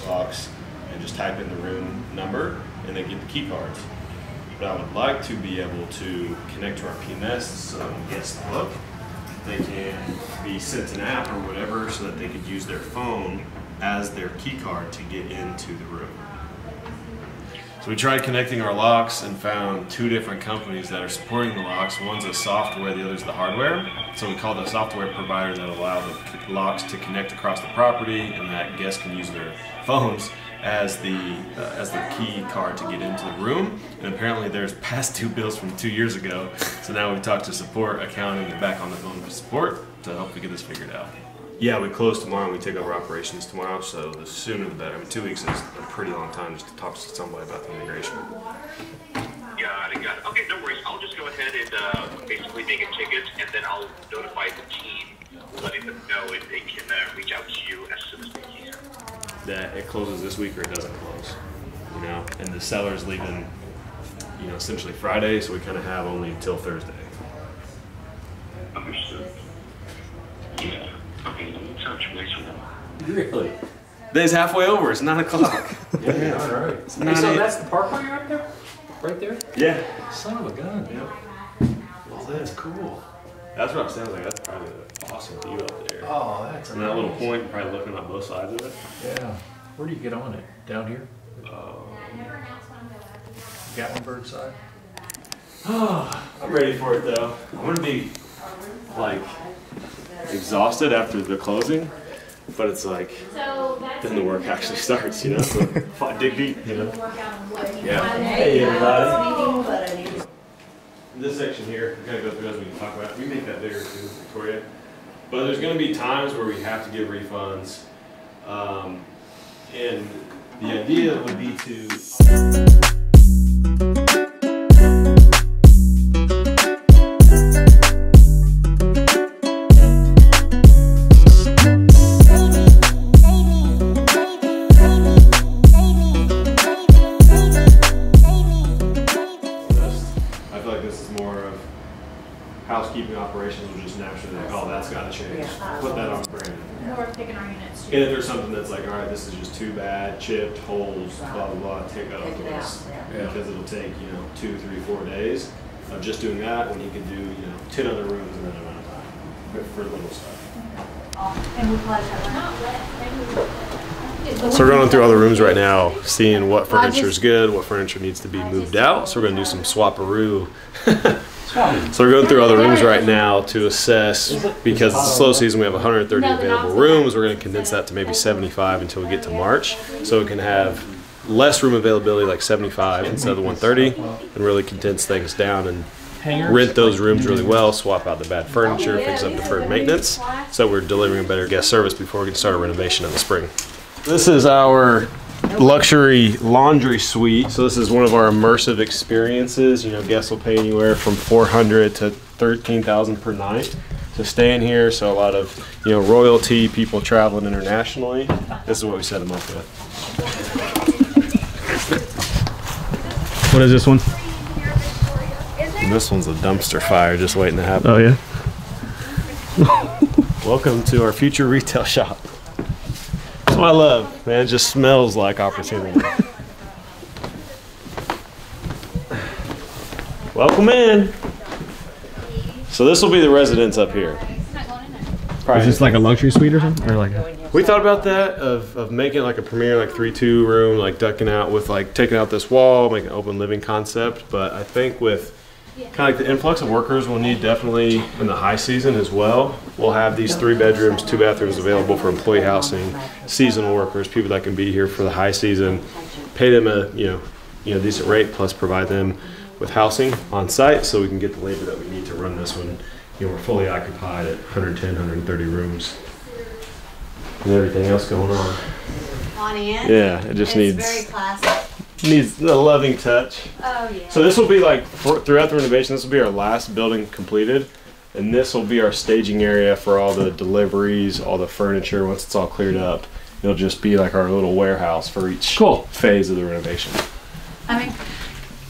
Locks, and just type in the room number and then get the key cards. But I would like to be able to connect to our PMS so that when guests book, they can be sent an app or whatever so that they could use their phone as their key card to get into the room. So we tried connecting our locks and found two different companies that are supporting the locks. One's a software, the other's the hardware. So we called a software provider that allow the locks to connect across the property and that guests can use their phones as the key card to get into the room. And apparently there's past due bills from 2 years ago. So now we've talked to support, accounting, and back on the phone for support to help we get this figured out. Yeah, we close tomorrow and we take over operations tomorrow, so the sooner the better. I mean, 2 weeks is a pretty long time just to talk to somebody about the integration. Got it. Okay, no worries. I'll just go ahead and basically make a ticket, and then I'll notify the team, letting them know if they can reach out to you as soon as they can. That it closes this week or it doesn't close, you know? And the seller's leaving, you know, essentially Friday, so we kind of have only until Thursday. Understood. Yeah. Okay, touch base with them. Really? Day's halfway over. It's 9 o'clock. Yeah, all right. Hey, so that's the parkway right there? Right there? Yeah. Son of a gun. Yeah. Well, that's cool. That's what I sounds like. That's probably an awesome view up there. Oh, that's and that little point, probably looking on both sides of it. Yeah. Where do you get on it? Down here? Gatlinburg side? Oh, I'm ready for it though. I'm gonna be like exhausted after the closing, but it's like then the work actually starts, you know. So dig deep, you know. Yeah. Hey everybody. This section here, we're gonna go through as we can talk about. We make that bigger too, Victoria. But there's gonna be times where we have to give refunds, and the idea would be to. Housekeeping operations will just naturally like, oh, that's got to change. Put that on Brandon. We're picking our units. And if there's something that's like, all right, this is just too bad, chipped, holes, blah, blah, blah, take that off the list. Because it'll take, 2, 3, 4 days of just doing that when he could do, 10 other rooms in that amount of time for little stuff. And we probably have So we're going through all the rooms right now, seeing what furniture is good, what furniture needs to be moved out. So we're going to do some swap-a-roo. So we're going through all the rooms right now to assess, because it's a slow season, we have 130 available rooms. We're going to condense that to maybe 75 until we get to March, so we can have less room availability, like 75 instead of the 130, and really condense things down and rent those rooms really well, swap out the bad furniture, fix up deferred maintenance, so we're delivering a better guest service before we can start a renovation in the spring. This is our luxury laundry suite. So this is one of our immersive experiences. Guests will pay anywhere from $400 to $13,000 per night to stay in here. So a lot of, royalty, people traveling internationally. This is what we set them up with. What is this one? And this one's a dumpster fire just waiting to happen. Oh yeah. Welcome to our future retail shop. That's what I love, man. It just smells like opportunity. Welcome in. So this will be the residence up here. Is this like a luxury suite or something? Or like we thought about that of making like a premier like 3-2 room, like ducking out with like taking out this wall, make an open living concept. But I think with kind of like the influx of workers we'll need definitely in the high season as well. We'll have these 3 bedrooms, 2 bathrooms available for employee housing, seasonal workers, people that can be here for the high season, pay them a decent rate, plus provide them with housing on site so we can get the labor that we need to run this one. We're fully occupied at 110, 130 rooms. And everything else going on. On in? Yeah, it just needs very classic. Needs a loving touch. Oh yeah. So this will be like throughout the renovation. This will be our last building completed, and this will be our staging area for all the deliveries, all the furniture. Once it's all cleared up, it'll just be like our little warehouse for each phase of the renovation. I mean,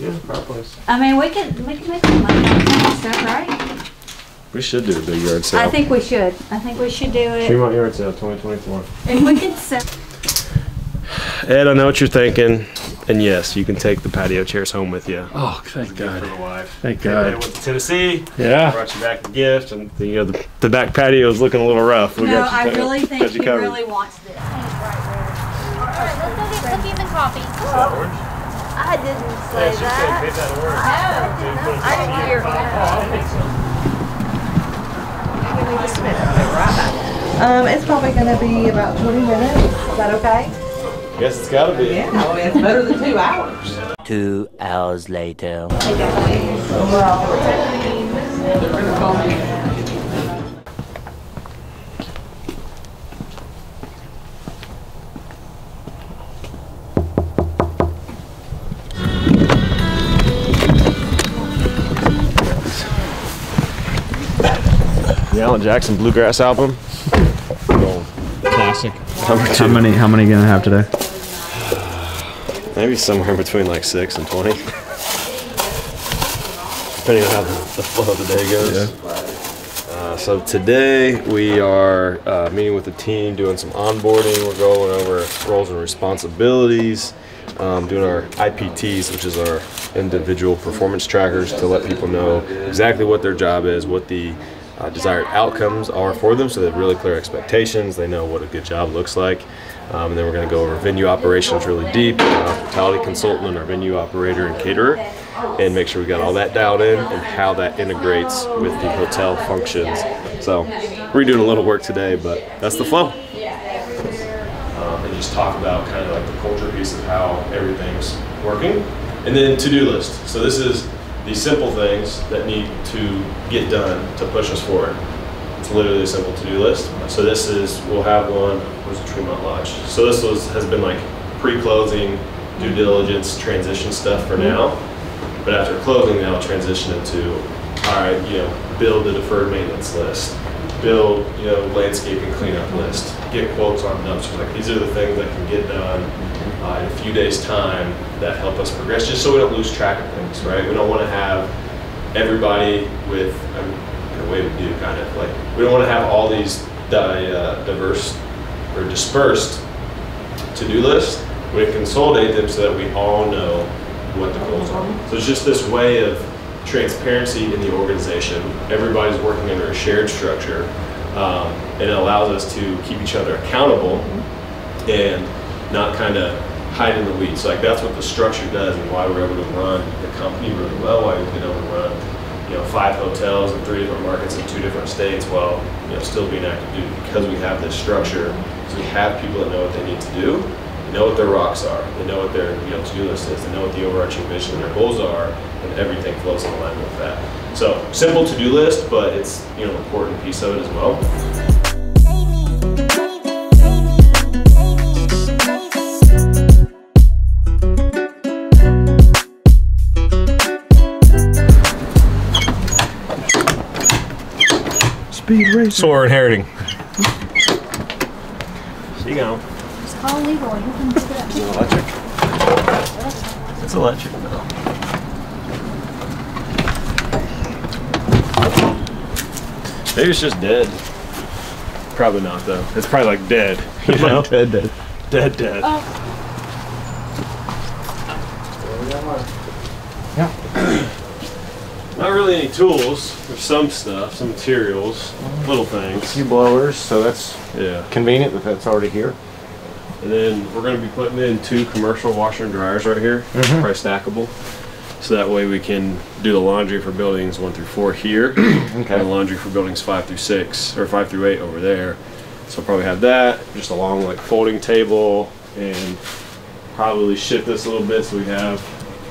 yeah, fireplace. we can make some money on that stuff, right? We should do a big yard sale. I think we should. I think we should do it. Fremont Yard Sale 2024. If we could sell. Ed, I know what you're thinking, and yes, you can take the patio chairs home with you. Oh, thank God. For the wife. Thank I God. went to Tennessee. Yeah. Brought you back a gift, and the back patio is looking a little rough. We No, got you I covered. really Got think you he covered. really wants this. Alright, let's go get cookies and coffee. I didn't say that. I didn't hear. It's probably going to be about 20 minutes. Is that okay? Yes, it's gotta be. Yeah, well, it's better than 2 hours. 2 hours later. The Alan Jackson Bluegrass album. Classic. Number 2. How many gonna have today? Maybe somewhere between like 6 and 20. Depending on how the flow of the day goes. So today we are meeting with the team, doing some onboarding. We're going over roles and responsibilities, doing our IPTs, which is our individual performance trackers, to let people know exactly what their job is, what the desired outcomes are for them, so they have really clear expectations. They know what a good job looks like. And then we're going to go over venue operations really deep, our hospitality consultant and our venue operator and caterer, and make sure we got all that dialed in and how that integrates with the hotel functions. So we're doing a little work today, but that's the flow. And just talk about kind of like the culture piece of how everything's working. And then to-do list. So this is the simple things that need to get done to push us forward. It's literally a simple to-do list. So this is, we'll have one, where's the Tremont Lodge? So this has been like pre-closing, due diligence, transition stuff for now. But after closing, now I'll transition into, all right, build the deferred maintenance list, build, landscaping cleanup list, get quotes on dumpsters. Like these are the things that can get done in a few days' time that help us progress, just so we don't lose track of things, right? We don't want to have everybody with, in a way we do kind of, like, we don't want to have all these diverse or dispersed to-do lists. We consolidate them so that we all know what the goals are. So it's just this way of transparency in the organization. Everybody's working under a shared structure, and it allows us to keep each other accountable and not kind of hide in the weeds. Like that's what the structure does, and why we're able to run the company really well. Why we've been able to run, 5 hotels in 3 different markets in 2 different states while still being active duty, because we have this structure. So we have people that know what they need to do. They know what their rocks are. They know what their to-do list is. They know what the overarching vision and their goals are, and everything flows in alignment with that. So simple to-do list, but it's an important piece of it as well. Speed race. So we're inheriting. So you go. It's called legal. You can pick it up. Is it electric? It's electric now. Maybe it's just dead. Probably not though. It's probably like dead. You know? Dead. Dead. Not really any tools. There's some stuff, some materials, little things. Few blowers, so that's Yeah. convenient that that's already here. And then we're going to be putting in 2 commercial washer and dryers right here, probably stackable. So that way we can do the laundry for buildings 1 through 4 here, and the laundry for buildings 5 through 6, or 5 through 8 over there. So we'll probably have that, just a long like folding table, and probably shift this a little bit so we have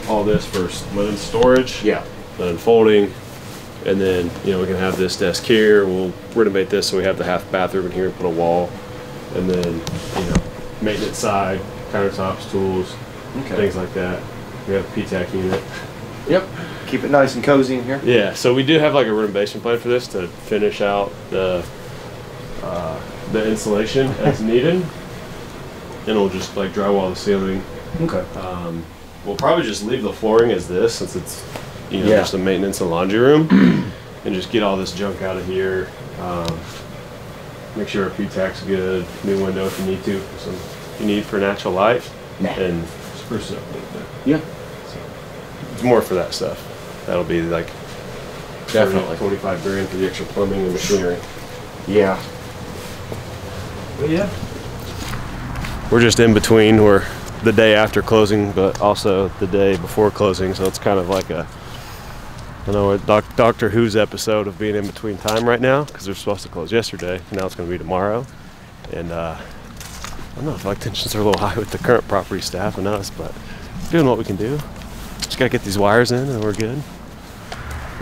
all this for linen storage. Yeah. Linen folding, and then we can have this desk here. We'll renovate this so we have the half bathroom in here, put a wall, and then maintenance side, countertops, tools, things like that. We have a PTAC unit. Yep. Keep it nice and cozy in here. Yeah, so we do have like a renovation plan for this to finish out the insulation as needed, and we'll just like drywall the ceiling. Okay. We'll probably just leave the flooring as this, since it's just a maintenance and laundry room, and just get all this junk out of here. Make sure our PTAC's good, new window if you need to, if you need for natural light, and spruce it up a little bit. Yeah. So, it's more for that stuff. That'll be like Definitely. 25 grand for the extra plumbing and machinery. Yeah. But yeah. We're just in between. We're the day after closing, but also the day before closing, so it's kind of like a, I know a Doctor Who's episode of being in between time right now, because they're supposed to close yesterday. Now it's going to be tomorrow, and I don't know, I feel like tensions are a little high with the current property staff and us, but doing what we can do. Just got to get these wires in, and we're good.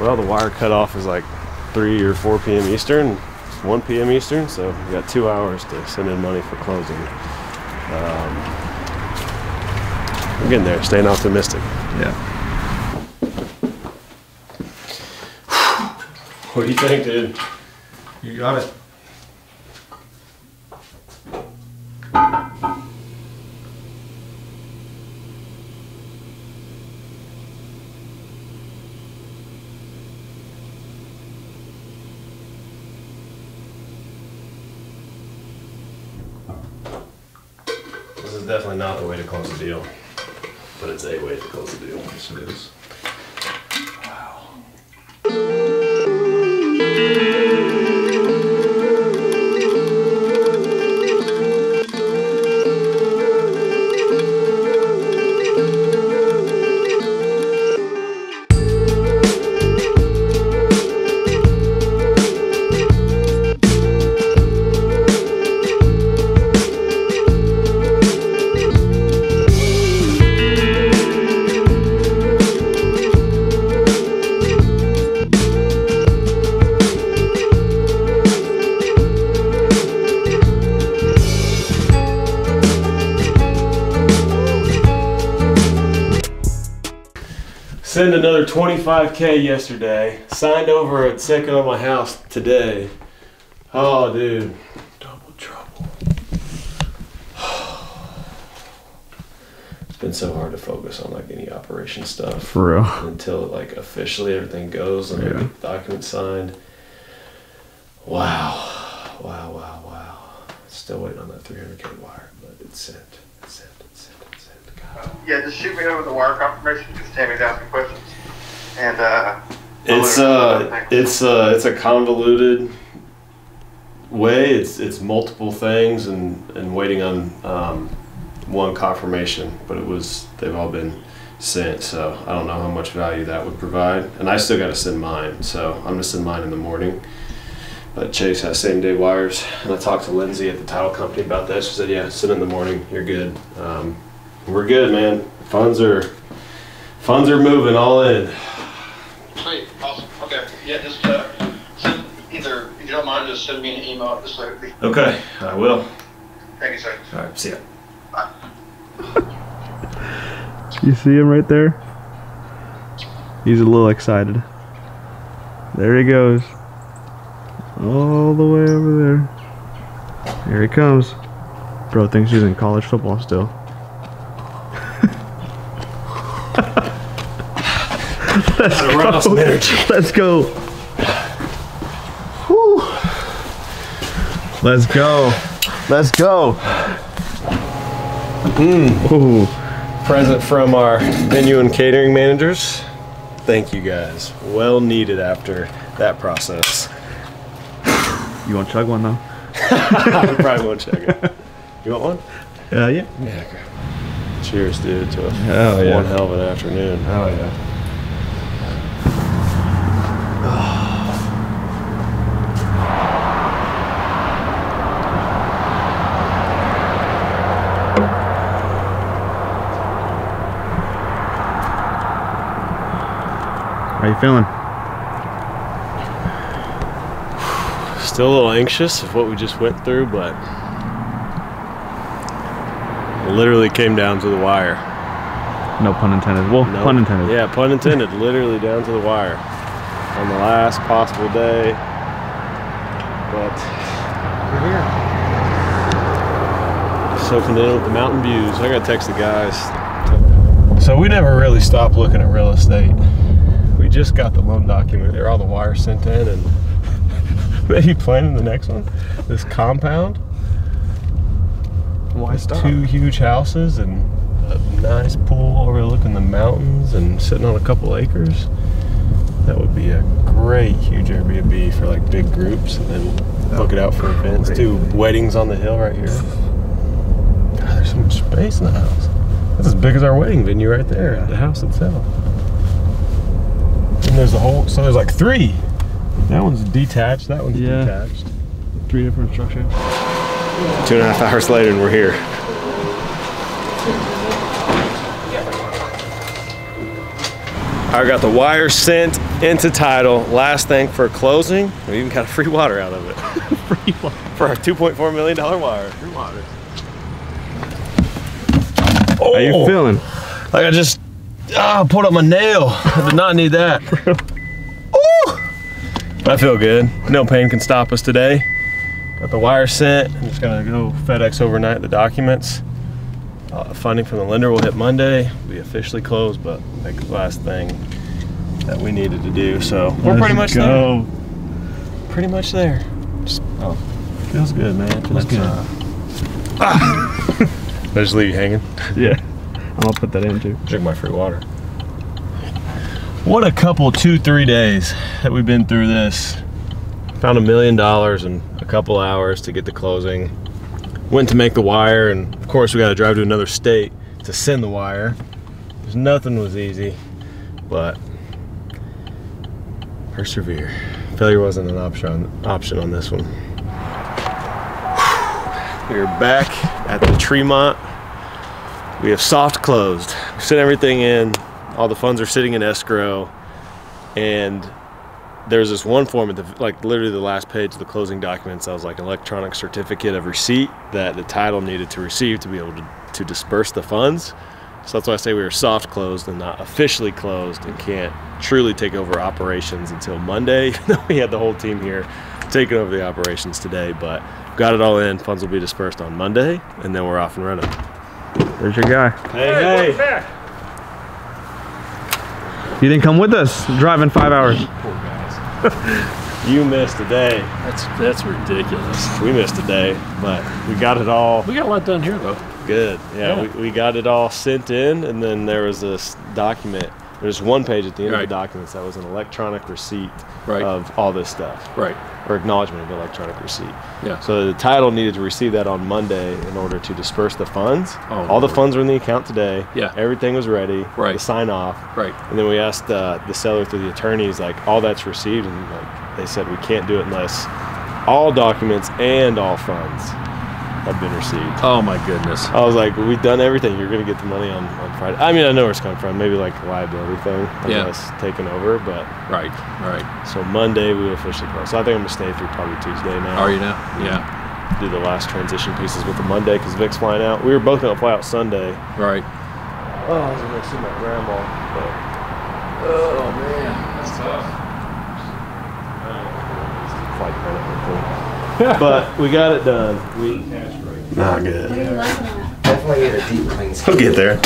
Well, the wire cutoff is like 3 or 4 p.m. Eastern, 1 p.m. Eastern, so we got 2 hours to send in money for closing. I'm getting there, staying optimistic. Yeah. What do you think, dude? You got it. This is definitely not the way to close the deal, but it's a way to close the deal. Yes, it is. Send another 25K yesterday. Signed over a second on my house today. Oh, dude. Double trouble. It's been so hard to focus on like any operation stuff. For real. Until like officially everything goes and I get the document signed. Wow. Wow, wow, wow. Still waiting on that 300K wire, but it's sent. It's sent. It's sent. It's sent. God. Yeah, just shoot me over the wire confirmation because Tammy's asking questions. And it's a convoluted way. It's multiple things and waiting on one confirmation, but they've all been sent. So I don't know how much value that would provide, and I still got to send mine. So I'm gonna send mine in the morning. But Chase has same day wires, and I talked to Lindsay at the title company about that. She said, "Yeah, send in the morning. You're good." We're good, man. Funds are moving all in. Sweet, awesome. Okay, yeah, just send either, if you don't mind, just send me an email just so. Okay, I will. Thank you, sir. All right, see ya. Bye. You see him right there? He's a little excited. There he goes. All the way over there. Here he comes. Bro thinks he's in college football still. Let's go. Some energy. Let's go. Whew. Let's go. Let's go. Ooh. Present from our venue and catering managers. Thank you guys. Well needed after that process. You want to chug one though? I probably won't check it. You want one? Yeah. Yeah. Okay. Cheers, dude, to Hell yeah. one hell of an afternoon. Oh yeah. How you feeling? Still a little anxious of what we just went through, but it literally came down to the wire. No pun intended. Well, No, pun intended. Yeah, pun intended. Literally down to the wire on the last possible day. But we're here. Soaking in with the mountain views. I gotta text the guys. So we never really stopped looking at real estate. We just got the loan document. There, all the wires sent in, and maybe planning the next one. This compound. Why stop? 2 huge houses and a nice pool overlooking the mountains and sitting on a couple acres. That would be a great huge Airbnb for like big groups, and then book it out for events too. Weddings on the hill right here. God, there's so much space in the house. That's as big as our wedding venue right there, the house itself. And there's the whole, so there's like 3. That one's detached, that one's detached. 3 different structures. 2.5 hours later and we're here. I got the wire sent into title. Last thing for closing, we even got a free water out of it. Free water. For our $2.4 million wire. Free water. Oh, how you feeling? Like I just pulled up my nail. I did not need that. Ooh. I feel good. No pain can stop us today. Got the wire sent. I'm just gonna go FedEx overnight the documents. Funding from the lender will hit Monday. We officially closed, but like the last thing that we needed to do. So we're pretty much there. Pretty much there. Just, feels good, man. Feels good. Did I just leave you hanging? Yeah. I'm gonna put that in too. Drink my free water. What a couple 2-3 days that we've been through this. Found $1 million in a couple hours to get the closing. Went to make the wire, and of course we got to drive to another state to send the wire. There's nothing was easy, but persevere. Failure wasn't an option on this one. We're back at the Tremont. We have soft closed. We sent everything in. All the funds are sitting in escrow, and there's this one form at the, like literally the last page of the closing documents that was like an electronic certificate of receipt that the title needed to receive to be able to disperse the funds. So that's why I say we were soft closed and not officially closed, and can't truly take over operations until Monday. We had the whole team here taking over the operations today, but got it all in. Funds will be dispersed on Monday, and then we're off and running. There's your guy. Hey. You didn't come with us, driving 5 hours. Poor guys. You missed a day. That's ridiculous. We missed a day, but we got it all. We got a lot done here though. Good. Yeah. We got it all sent in, and then there was this document. There's one page at the end of the documents that was an electronic receipt of all this stuff. Right. Or acknowledgement of electronic receipt. Yeah. So the title needed to receive that on Monday in order to disperse the funds. Oh, all the funds were in the account today. Yeah. Everything was ready. Right. To sign off. Right. And then we asked the seller through the attorneys, like, all that's received, and like they said we can't do it unless all documents and all funds have been received. Oh my goodness. I was like, we've done everything. You're gonna get the money on Friday. I mean, I know where it's coming from. Maybe like a liability thing of us taking over, but Right. so Monday we will officially close. So I think I'm gonna stay through probably Tuesday now. Are you now? Yeah. Do the last transition pieces with the Monday because Vic's flying out. We were both gonna fly out Sunday. Right. Oh, I was gonna see my grandma, but Oh man, that's tough. flight credit. But we got it done. Not good. Definitely need a deep clean. We'll get there.